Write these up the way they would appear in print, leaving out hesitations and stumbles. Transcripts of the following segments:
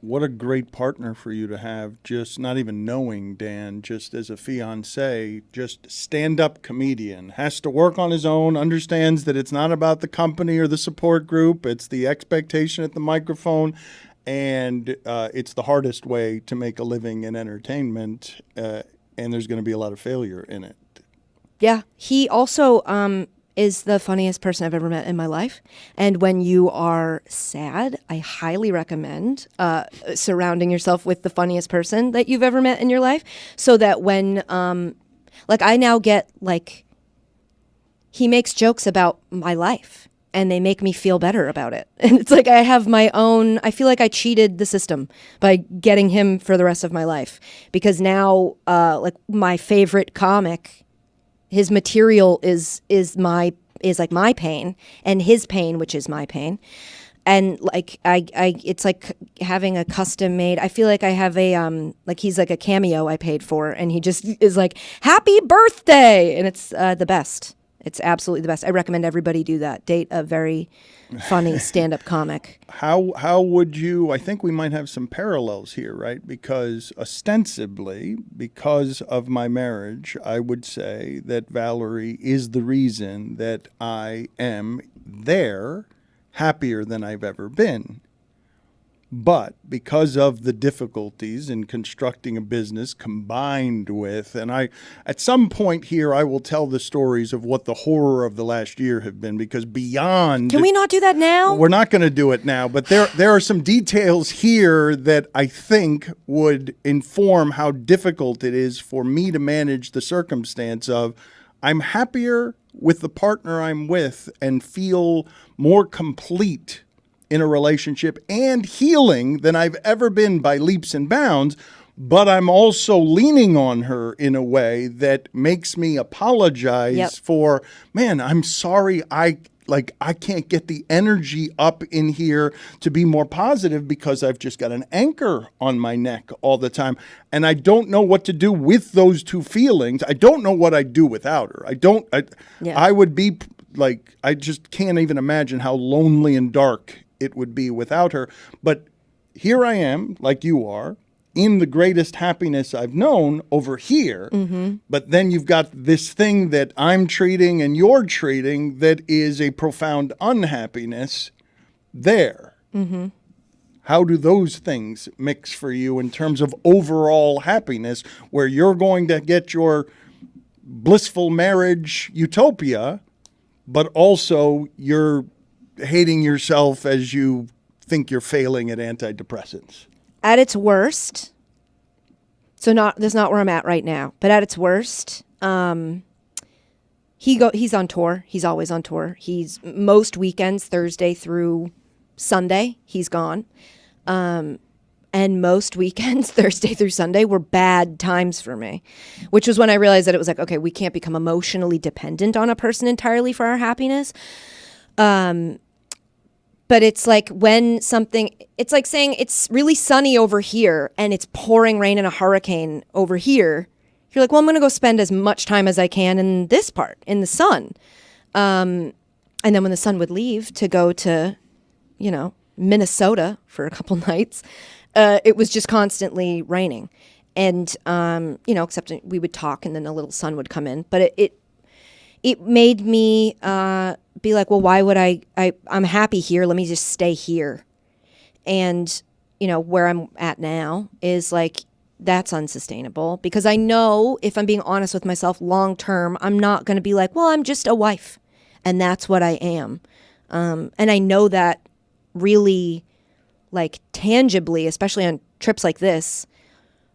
what a great partner for you to have, just not even knowing Dan, just as a fiancé, just stand-up comedian, has to work on his own, understands that it's not about the company or the support group, it's the expectation at the microphone, and it's the hardest way to make a living in entertainment, and there's going to be a lot of failure in it. Yeah, he also is the funniest person I've ever met in my life. And when you are sad, I highly recommend surrounding yourself with the funniest person that you've ever met in your life, so that when, I now get, he makes jokes about my life, and they make me feel better about it. And it's like I have my own, I feel like I cheated the system by getting him for the rest of my life. Because now, my favorite comic, his material is like my pain, and his pain, which is my pain. And it's like having a custom made, I feel like I have a, he's like a cameo I paid for, and he just is like, happy birthday. And it's the best. It's absolutely the best. I recommend everybody do that. Date a very funny stand-up comic. How would you, I think we might have some parallels here, right? Because ostensibly, because of my marriage, I would say that Valerie is the reason that I am there, happier than I've ever been. But because of the difficulties in constructing a business combined with, and at some point here, I will tell the stories of what the horror of the last year have been, because beyond... Can we not do that now? We're not going to do it now, but there are some details here that I think would inform how difficult it is for me to manage the circumstance of, I'm happier with the partner I'm with and feel more complete in a relationship and healing than I've ever been by leaps and bounds, but I'm also leaning on her in a way that makes me apologize for, man, I'm sorry, I can't get the energy up in here to be more positive because I've just got an anchor on my neck all the time. And I don't know what to do with those two feelings. I don't know what I'd do without her. I would be I just can't even imagine how lonely and dark it would be without her. But here I am, like you are, in the greatest happiness I've known over here. Mm-hmm. But then you've got this thing that I'm treating and you're treating that is a profound unhappiness there. Mm-hmm. How do those things mix for you in terms of overall happiness, where you're going to get your blissful marriage utopia, but also you're hating yourself as you think you're failing at antidepressants? At its worst, that's not where I'm at right now, but at its worst, he's on tour. He's always on tour. He's most weekends, Thursday through Sunday, he's gone. And most weekends, Thursday through Sunday, were bad times for me, which was when I realized that it was like, okay, we can't become emotionally dependent on a person entirely for our happiness. But it's like it's like saying it's really sunny over here and it's pouring rain and a hurricane over here. You're like, well, I'm going to go spend as much time as I can in this part, in the sun. And then when the sun would leave to go to, Minnesota for a couple nights, it was just constantly raining. And, except we would talk and then a little sun would come in. But it made me be like, well, why would I'm happy here. Let me just stay here. And, where I'm at now is like, that's unsustainable, because I know, if I'm being honest with myself, long term, I'm not going to be like, well, I'm just a wife and that's what I am. And I know that really tangibly, especially on trips like this,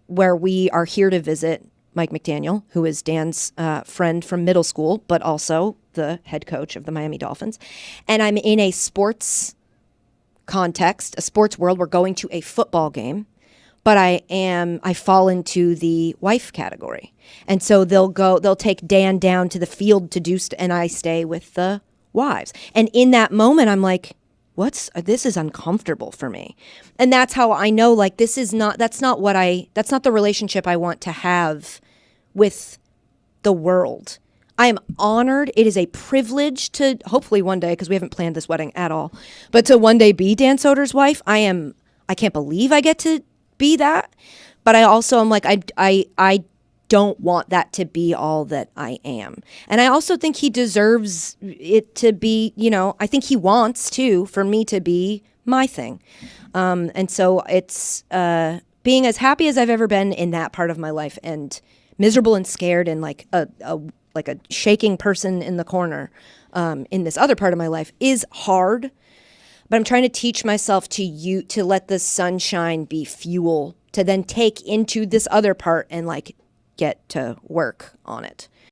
where we are here to visit Mike McDaniel, who is Dan's friend from middle school, but also the head coach of the Miami Dolphins. And I'm in a sports context, a sports world. We're going to a football game, but I fall into the wife category. And so they'll take Dan down to the field to do, and I stay with the wives. And in that moment, I'm like, this is uncomfortable for me. And that's how I know, that's not the relationship I want to have with the world. I am honored. It is a privilege to hopefully one day, because we haven't planned this wedding at all, but to one day be Dan Soder's wife. I I can't believe I get to be that. But I also am like, I don't want that to be all that I am. And I also think he deserves it to be, I think he wants to, for me to be my thing. And so it's being as happy as I've ever been in that part of my life, and miserable and scared and like a shaking person in the corner in this other part of my life is hard. But I'm trying to teach myself to let the sunshine be fuel to then take into this other part and like get to work on it.